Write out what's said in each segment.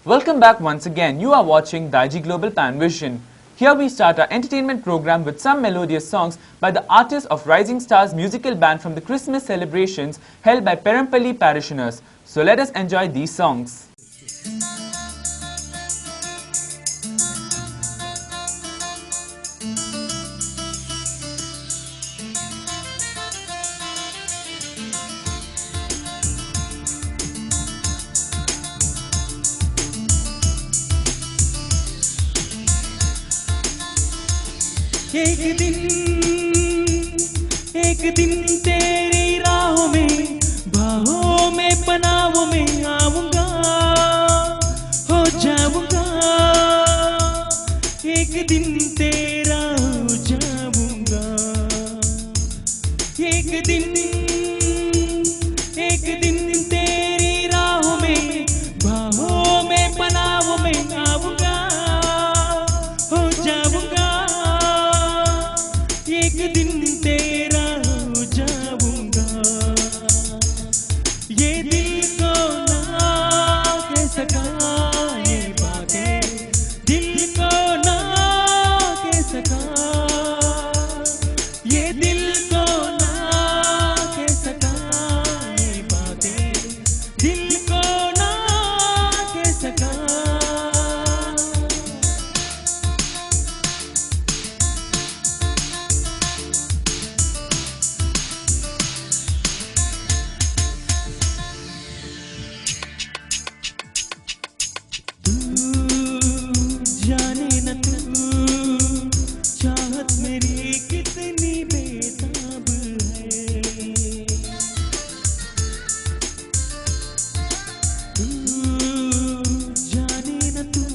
Welcome back once again. You are watching Daiji Global Pan Vision. Here we start our entertainment program with some melodious songs by the artists of Rising Stars musical band from the Christmas celebrations held by Perampalli parishioners. So let us enjoy these songs. एक दिन तेरी राहों में बाहों में पनाहों में आऊंगा, हो जाऊंगा। एक दिन तेरा हो जाऊंगा। एक दिन तेरी राहों में बाहों में पनाहों में आऊंगा, हो जाऊंगा। एक दिन तेरा हो जाऊंगा। ये दिल को ना कह सका ये बातें, दिल को ना कह सका। ये दिल को ना कह सका ये बातें, दिल को ना कह सका। जाने न तू चाहत मेरी कितनी बेताब है। तू जाने न तू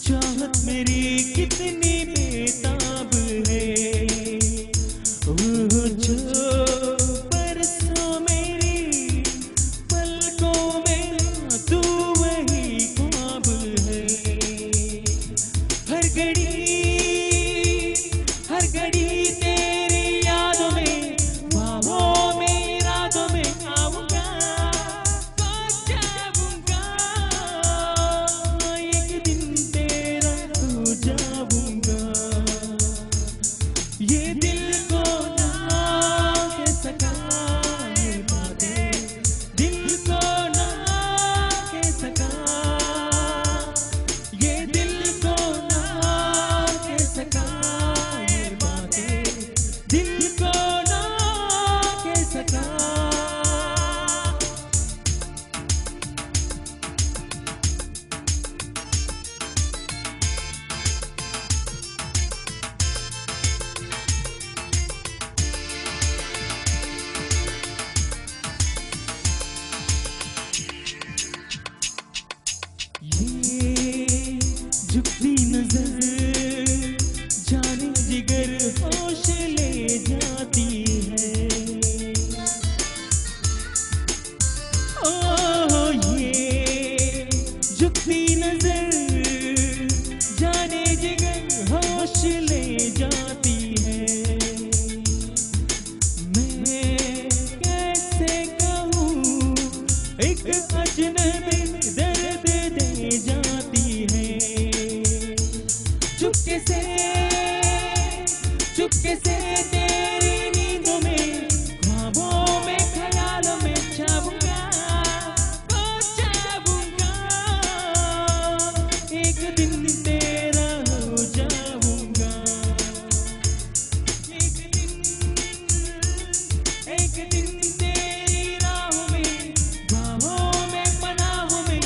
चाहत मेरी कितनी बेताब है। वो जो परसों मेरी पलकों में तू वही ख्वाब है। हर घड़ी तेरी यादों में ख्वाबों में रातों में आऊंगा, तो जाऊंगा। एक दिन तेरा हो जाऊंगा। ये दिल को ना कह सका ये बातें, दिल को ना कह सका। ये दिल को ना कह सका ये बातें, दिल को ना कह सका। ये झुकती नजर जाने जिगर होश ले जाती है। ओ ये झुकती नजर जाने जिगर होश ले जाती है। मैं कैसे कहूँ एक अजनबी दर्द दे जाती है। चुपके से तेरी नींदों में ख्वाबों में ख्यालों में जाऊंगा, तो जाऊंगा। एक दिन तेरा हो जाऊंगा। एक दिन तेरी राहों में बाहों में पनाहों में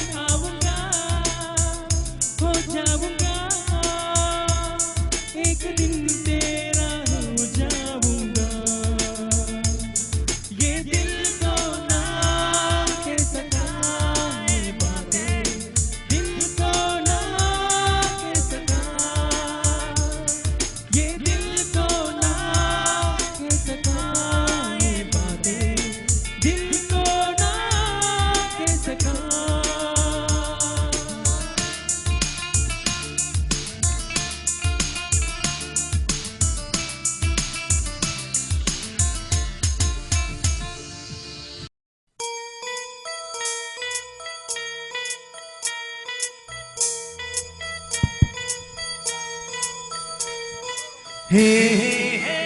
हे हे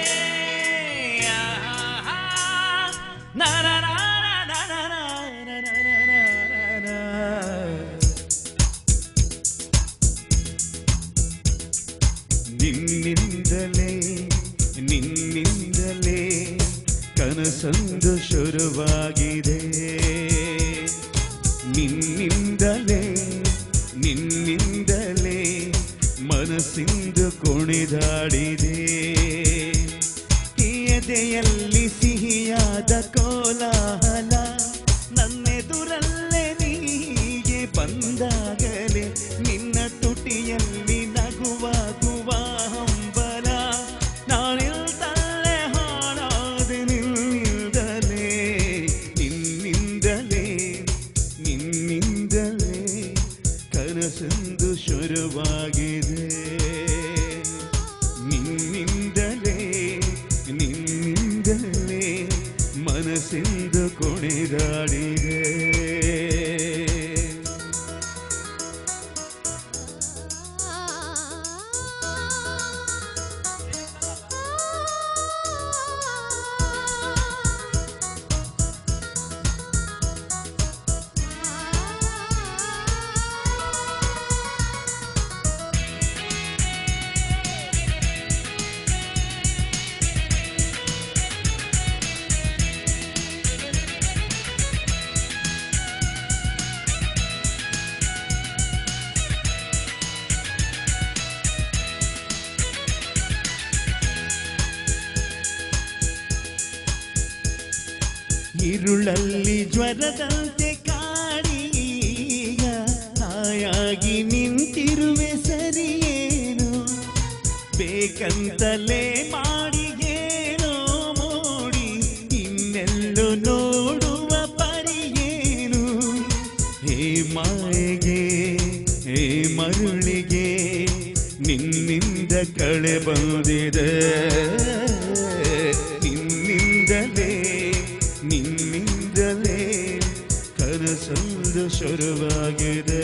na na na na na na na na. ನಿನ್ನಿಂದಲೇ ನಿನ್ನಿಂದಲೇ ಕನಸೊಂದು ಶುರುವಾಗಿದೆ ನಿನ್ನಿಂದಲೇ ನಿನ್ನಿಂದಲೇ ಮನಸ್ಸಿಂದು ಕುಣಿದಾಡಿದೆ ಎದೆಯಲ್ಲಿ ಸಿಹಿಯಾದ ಕೋಲಾಹಲ ನನ್ನೆದುರಲ್ಲೇ ನೀಗೆ ಬಂದಾಗಲೇ ನಿನ್ನ ತುಟಿಯಲ್ಲಿ ನಗುವಾಗುವ ಹಂಬಲ ನಾನಿಲ್ದಲ್ಲೇ ಹಾಡಾದೆ ನಿನ್ನಿಂದಲೇ ನಿನ್ನಿಂದಲೇ ನಿನ್ನಿಂದಲೇ ಕನಸೊಂದು ಶುರುವಾಗಿದೆ ನಿನ್ನಿಂದಲೇ ನಿನ್ನಿಂದಲೇ ಮನಸ್ಸಿಂದು ಕುಣಿದಾಡಿದೆ ഇരുളಲ್ಲಿ ಜ್ವರದಂತೆ ಕಾಡೀಗ ಹಾಯಾಗಿ ನಿಂತಿರುವೆ ಸರಿಯೇನು ಬೇಕಂತಲೇ ಮಾಡಿ ಏನೋ ಮೋಡಿ ಇನ್ನೆಲ್ಲೋ ನೋಡುವ ಪರಿಯೇನು ಹೇ ಮಾಯೆಗೆ ಹೇ ಮರುಳಿಗೆ ನಿನ್ನಿಂದ ಕಳೆ ಬಂದಿದೆ ನಿನ್ನಿಂದಲೇ ನಿನ್ನಿಂದಲೇ ಕನಸೊಂದು ಶುರುವಾಗಿದೆ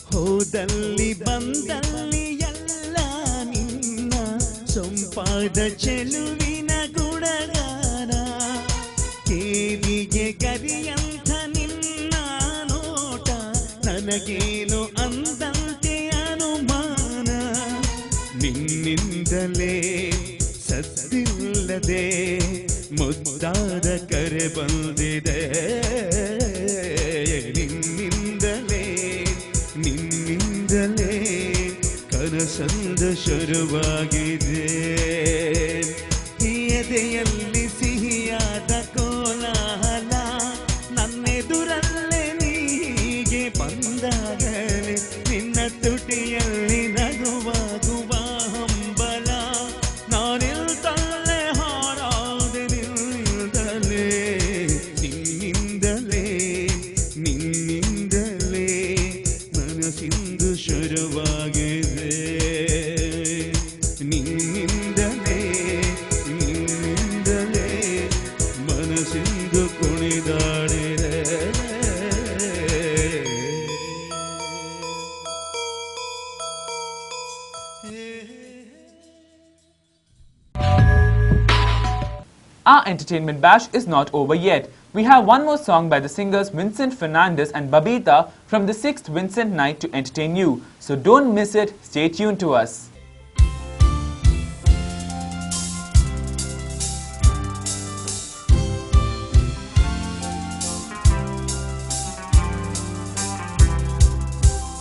ಹೋದಲ್ಲಿ ಬಂದಲ್ಲಿ ಎಲ್ಲ ನಿನ್ನ ಸೊಂಪಾದ ಚೆಲುವಿನ ಗುಣಗಾನ ಕೇದಿಗೆ ಗರಿಯಂಥ ನಿನ್ನ ನೋಟ ನನಗೇನು ಅಂದಂತೆ ಅನುಮಾನ ನಿನ್ನಿಂದಲೇ ಸದ್ದಿಲ್ಲದೆ ಮುದ್ದಾದ ಕರೆ ಬಂದಿದೆ ನಿನ್ನಿಂದಲೇ ನಿನ್ನಿಂದಲೇ ಕನಸೊಂದು ಶುರುವಾಗಿದೆ ಎದೆಯಲ್ಲಿ ಸಿಹಿಯಾದ ಕೋಲಾಹಲ ನನ್ನೆದುರಲ್ಲೇ ನೀಗೆ ಬಂದಾಗಲೇ ನಿನ್ನ ತುಟಿಯಲ್ಲಿ ನಗುವಾಗುವ ಹಂಬಲ ನಾನಿಲ್ದಲ್ಲೇ ಹಾಡಾದೆ ನಿನ್ನಿಂದಲೇ ನಿನ್ನಿಂದಲೇ ನಿನ್ನಿಂದಲೇ ಮನಸ್ಸಿಂದು ಶುರುವಾಗಿದೆ ನಿನ್ನಿಂದಲೇ ನಿನ್ನಿಂದಲೇ ಮನಸ್ಸಿಂದು ಕುಣಿದಾಡಿದೆ Our entertainment bash is not over yet. We have one more song by the singers Vincent Fernandez and Babita from the 6th Vincent Night to entertain you. So don't miss it. Stay tuned to us.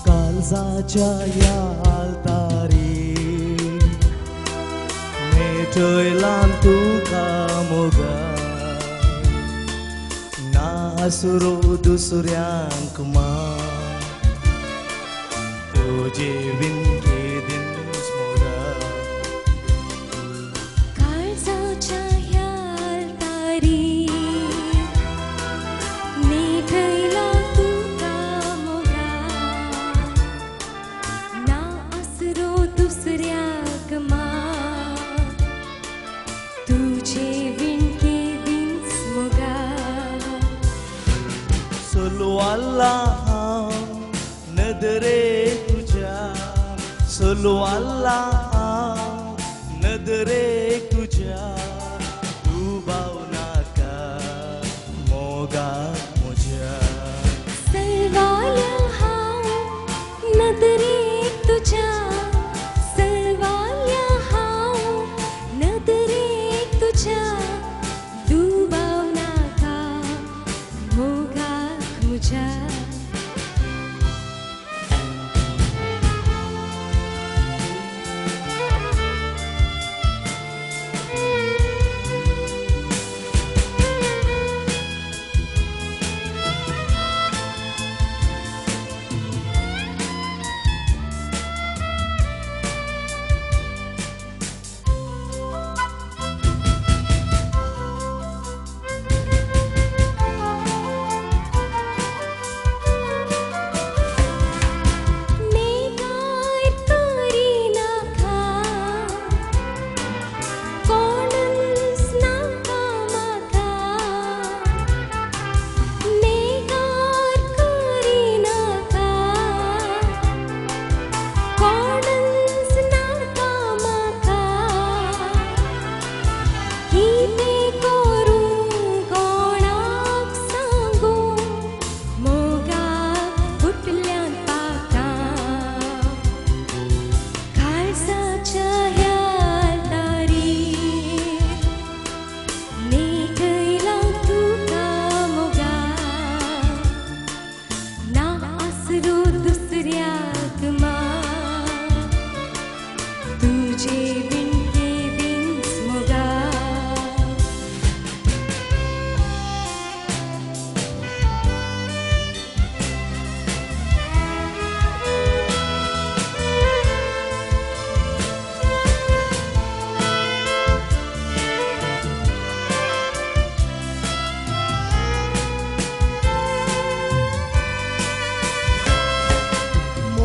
कालजाच्या या तारी Netoilan tu kamoga Nasuro dusuryang kuma Tuje win ke din smoga काळजाच्या ह्या तारी नेठैला तुका मोगा ना आसरो दुसऱ्याक मा तुझे विणके दिस मोगा Solo Allah nadre tuja Solo Allah nadre tuja Tu bhauna ka moga mujha सर्वाल्या हाव नदरेक तुझ्या सर्वाल्या हाव नदरेक तुझ्या दुबाव नाका मोगाक मुझ्या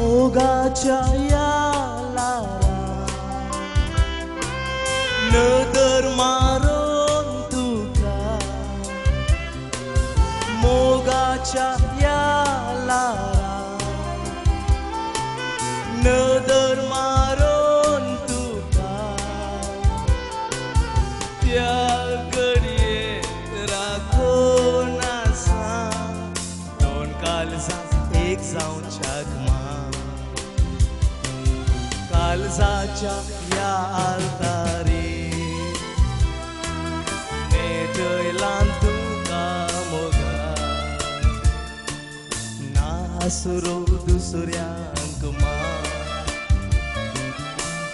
मोगाच्या या लारा नदर मारून तुका मोगाच्या या लारा नदर मारून तुका त्या घडये राखो नासा दोन काळजा एक जाऊन छागमा काळजाच्या या आलतारी नेटयलान तुका मोगा नासुरो दुसऱ्यांक मा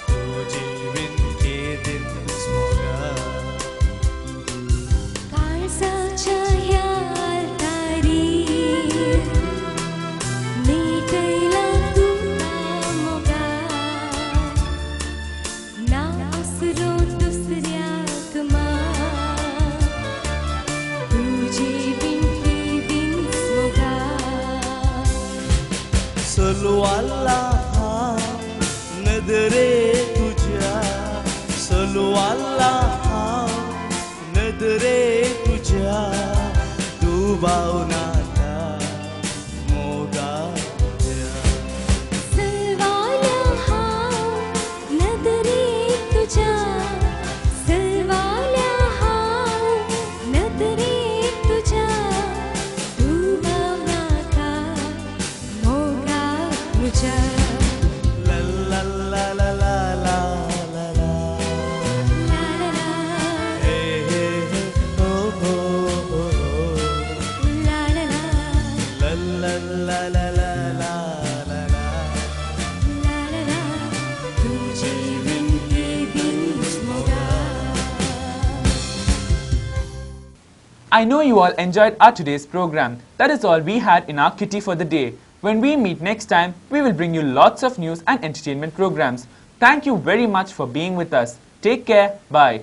तुझे विणके दिस मोगा काळजाच्या ह्या तारी नेठैला तुका मोगा ना आसरो दुसऱ्याक मा तुझे विणके दिस मोगा Solo Allah nadre tuja Solo Allah nadre tuja Tu bhauna ka moga सर्वाल्या हाव नदरेक तुझ्या सर्वाल्या हाव नदरेक तुझ्या दुबाव नाका मोगाक मुझ्या La la la la la la la la ला ला ला Hey hey hey oh oh oh oh ला ला ला La la la la la la la la ला ला ला तुझे विणके दिस मोगा I know you all enjoyed our today's program. That is all we had in our kitty for the day. When we meet next time, we will bring you lots of news and entertainment programs. Thank you very much for being with us. Take care. Bye.